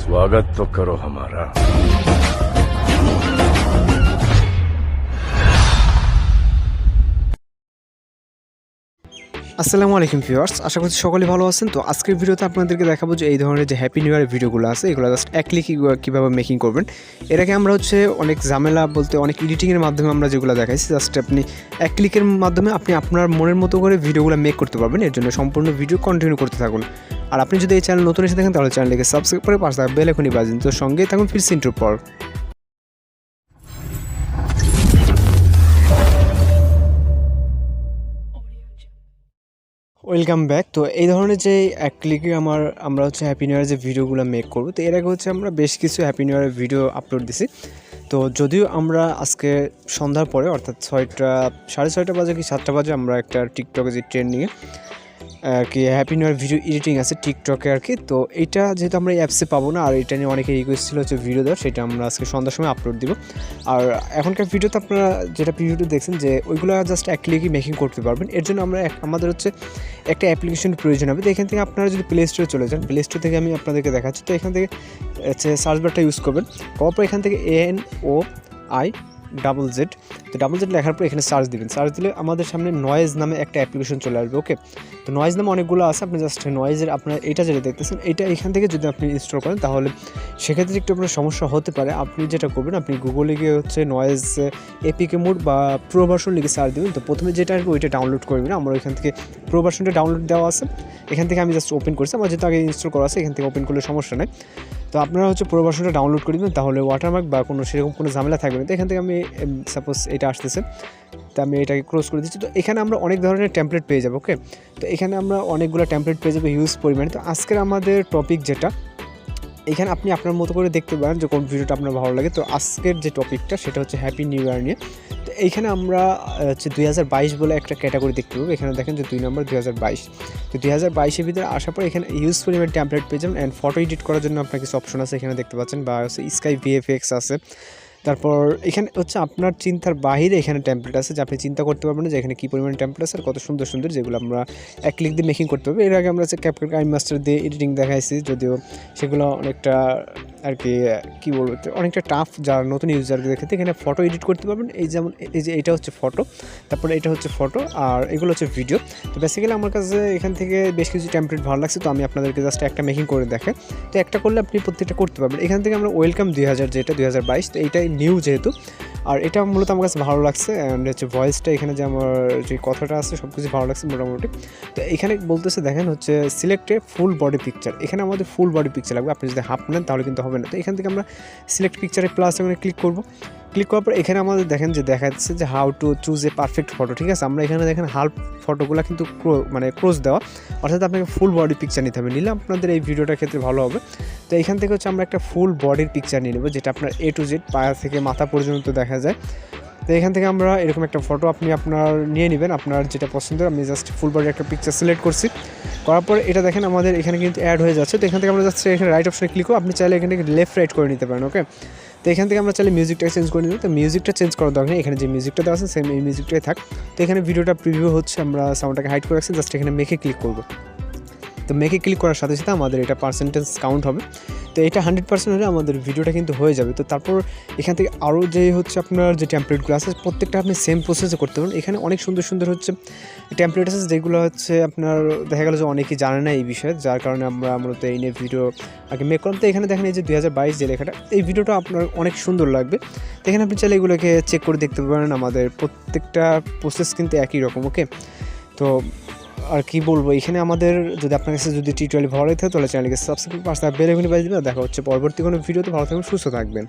स्वागत तो करो हमारा। আসসালামু আলাইকুম ভিউয়ার্স, আশা করছি সকলে ভালো আছেন। তো আজকের ভিডিওতে আপনাদেরকে দেখাবো যে এই ধরনের যে হ্যাপি নিউ ইয়ারের ভিডিওগুলো আছে এগুলো জাস্ট এক ক্লিকে কীভাবে মেকিং করবেন। এর আগে আমরা অনেক ঝামেলা বলতে অনেক এডিটিংয়ের মাধ্যমে আমরা যেগুলো দেখাইছি, জাস্ট আপনি এক ক্লিকের মাধ্যমে আপনি আপনার মনের মতো করে ভিডিওগুলো মেক করতে পারবেন। এর জন্য সম্পূর্ণ ভিডিও কন্টিনিউ করতে থাকুন। আর আপনি যদি এই চ্যানেল নতুন এসে থাকেন তাহলে চ্যানেলটিকে সাবস্ক্রাইব করে পাশে থাকা বেল আইকনটি বাজিয়ে দিন। তো সঙ্গেই থাকুন ফিরছি ইন্ট্রোর পর। Welcome back. তো এই ধরনের যে এক ক্লিকে আমরা হ্যাপি নিউ ইয়ারের যে ভিডিওগুলো মেক করবো। তো এর আগে আমরা বেশ কিছু হ্যাপি নিউ ইয়ারের ভিডিও আপলোড দিছি। তো যদিও আমরা আজকে সন্ধ্যার পরে অর্থাৎ 6:30 বাজে কি 7টা বাজে আমরা একটা টিকটকে যে ট্রেন্ড নিয়ে আর কি happy new year video editing আছে টিকটকে আর কি। তো এইটা যেহেতু আমরা এই অ্যাপসে পাবো না, আর এটা নিয়ে অনেকে রিকোয়েস্ট ছিল ভিডিও দেওয়ার, সেটা আমরা আজকে সন্ধ্যার সময় আপলোড দিব। আর এখনকার ভিডিওতে আপনারা যেটা ভিডিওতে দেখছেন যে ওইগুলো জাস্ট এক ক্লিকই মেকিং করতে পারবেন। এর জন্য আমাদের একটা অ্যাপ্লিকেশন প্রয়োজন হবে। তো এখান থেকে আপনারা যদি প্লে স্টোরে চলে যান, প্লে স্টোর থেকে আমি আপনাদেরকে দেখাচ্ছি। তো এখান থেকে সার্চ বারটা ইউজ করবেন, করার পর এখান থেকে NOIZZ। তো ডাবল জেড লেখার পর এখানে সার্চ দিবেন। সার্চ দিলে আমাদের সামনে নয়েজ নামে একটা অ্যাপ্লিকেশন চলে আসবে। ওকে, তো নয়েজ নামে অনেকগুলো আছে। আপনি জাস্ট নয়েজের আপনার এটা যেটা দেখতেছেন এটা এখান থেকে যদি আপনি ইনস্টল করেন তাহলে সেক্ষেত্রে একটু আপনার সমস্যা হতে পারে। আপনি যেটা করবেন, আপনি গুগলে গিয়ে নয়েজ এপিকে মোড বা প্রো ভার্সন লিখে সার্চ দেবেন। তো প্রথমে যেটা আসবে ওইটা ডাউনলোড করবেন। আমার এখান থেকে প্রো ভার্সনটা ডাউনলোড দেওয়া আছে, এখান থেকে আমি জাস্ট ওপেন করছি। আমার যেহেতু আগে ইনস্টল করা আছে এখান থেকে ওপেন করলে সমস্যা নেই। তো আপনারা প্রো ভার্সনটা ডাউনলোড করে দেবেন, তাহলে ওয়াটারমার্ক বা সেরকম কোনো ঝামেলা থাকবে না। তো এখান থেকে আমি সাপোজ এটা আসতেছে, তো আমি এটাকে ক্লোজ করে দিচ্ছি। তো এখানে আমরা অনেক ধরনের টেমপ্লেট পেয়ে যাবো। ওকে, তো এখানে আমরা অনেকগুলো টেমপ্লেট পেয়ে যাবো হিউজ পরিমাণে। তো আজকের আমাদের টপিক যেটা, এখানে আপনি আপনার মতো করে দেখতে পারেন যে কোন ভিডিওটা আপনার ভালো লাগে। তো আজকের যে টপিকটা সেটা হ্যাপি নিউ ইয়ার নিয়ে। তো এইখানে আমরা 2022 বলে একটা ক্যাটাগরি দেখতে পাবো। এখানে দেখেন যে 2 নম্বর 2022। তো 2022-এর ভিতরে আসার পর এখানে ইউজ পরিমাণ টেমপ্লেট পেয়ে যাবেন। অ্যান্ড ফটো এডিট করার জন্য আপনার কিছু অপশন আছে এখানে দেখতে পাচ্ছেন, বা স্কাই ভিএফএক্স আছে। তারপর এখানে আপনার চিন্তার বাহিরে এখানে টেমপ্লেট আছে যে আপনি চিন্তা করতে পারবেন না যে এখানে কী পরিমাণে টেমপ্লেট আছে আর কত সুন্দর সুন্দর, যেগুলো আমরা এক ক্লিক দিয়ে মেকিং করতে হবে। এর আগে আমরা ক্যাপকাট মাস্টার দিয়ে এডিটিং দেখাইছি, যদিও সেগুলো অনেকটা আর কি কী বলবো অনেকটা টাফ যারা নতুন ইউজারদের ক্ষেত্রে। এখানে ফটো এডিট করতে পারবেন, যেমন এই যে এটা ফটো, তারপরে এটা ফটো, আর এগুলো ভিডিও। তো বেসিক্যালি আমার কাছে এখান থেকে বেশ কিছু টেমপ্লেট ভালো লাগছে, তো আমি আপনাদেরকে জাস্ট একটা মেকিং করে দেখাই। তো একটা করলে আপনি প্রত্যেকটা করতে পারবেন। এখান থেকে আমরা ওয়েলকাম 2000 যেটা 2022, তো এইটাই নিউ যেহেতু, আর এটা মূলত আমার কাছে ভালো লাগছে। অ্যান্ড ভয়েসটা এখানে যে আমার যে কথাটা আছে সব কিছু ভালো লাগছে মোটামুটি। তো এখানে বলতেছে দেখেন সিলেক্টে ফুল বডি পিকচার। এখানে আমাদের ফুল বডি পিকচার লাগবে, আপনি যদি হাফ নেন তাহলে কিন্তু হবে না। তো এখান থেকে আমরা সিলেক্ট পিকচারে প্লাস এখানে ক্লিক করব। ক্লিক করার পর এখানে আমাদের দেখেন যে দেখা যাচ্ছে যে how to choose a perfect photo. ঠিক আছে, আমরা এখানে দেখেন হাফ ফটোগুলো কিন্তু ক্লোজ দেওয়া, অর্থাৎ আপনাকে ফুল বডি পিকচার নিতে হবে। নিলে আপনাদের এই ভিডিওটার ক্ষেত্রে ভালো হবে। তো এখান থেকে আমরা একটা ফুল বডির পিকচার নিয়ে নেব, যেটা আপনার A to Z পায়া থেকে মাথা পর্যন্ত দেখা যায়। তো এখান থেকে আমরা এরকম একটা ফটো আপনি আপনার নিয়ে নেবেন, আপনার যেটা পছন্দ। আমি জাস্ট ফুল বডির একটা পিকচার সিলেক্ট করছি, করার পর এটা দেখেন আমাদের এখানে কিন্তু অ্যাড হয়ে যাচ্ছে। তো এখান থেকে আমরা জাস্ট এখানে রাইট অপশনে ক্লিক করব, আপনি চাইলে এখান থেকে লেফট রাইট করে নিতে পারেন। ওকে, তো এখান থেকে আমরা চাইলে মিউজিকটা চেঞ্জ করে নিতে। তো মিউজিকটা চেঞ্জ করার দরকার নেই, এখানে যে মিউজিকটা দেওয়া আছে সেম এই মিউজিকটাই থাক। তো এখানে ভিডিওটা প্রিভিউ আমরা সাউন্ডটাকে হাইড করে রাখছি, জাস্ট এখানে মেকে ক্লিক করব। তো মেকে ক্লিক করার সাথে সাথে আমাদের এটা পার্সেন্টেজ কাউন্ট হবে। তো এটা 100% হলে আমাদের ভিডিওটা কিন্তু হয়ে যাবে। তো তারপর এখান থেকে আরও যে আপনার যে টেমপ্লেটগুলো আছে প্রত্যেকটা আপনি সেম প্রসেসে করতে পারেন। এখানে অনেক সুন্দর সুন্দর টেমপ্লেট আছে, যেগুলো আপনার দেখা গেল যে অনেকেই জানে না এই বিষয়ে, যার কারণে আমরা মূলত এই নিয়ে ভিডিও আগে মেক করলাম। তো এখানে দেখেন এই যে 2022 যে লেখাটা, এই ভিডিওটা আপনার অনেক সুন্দর লাগবে। তো এখানে আপনি চাইলে এগুলোকে চেক করে দেখতে পারেন। আমাদের প্রত্যেকটা প্রসেস কিন্তু একই রকম। ওকে, তো আর কি বলবো, এখানে আমাদের যদি আপনার কাছে টিউটোরিয়াল ভালো লাগে তাহলে চ্যানেলকে সাবস্ক্রাইব পাশে বেল আইকনটি বাজিয়ে দিবেন। দেখা হচ্ছে পরবর্তী কোনো ভিডিওতে। ভালো থাকবেন, সুস্থ থাকবেন।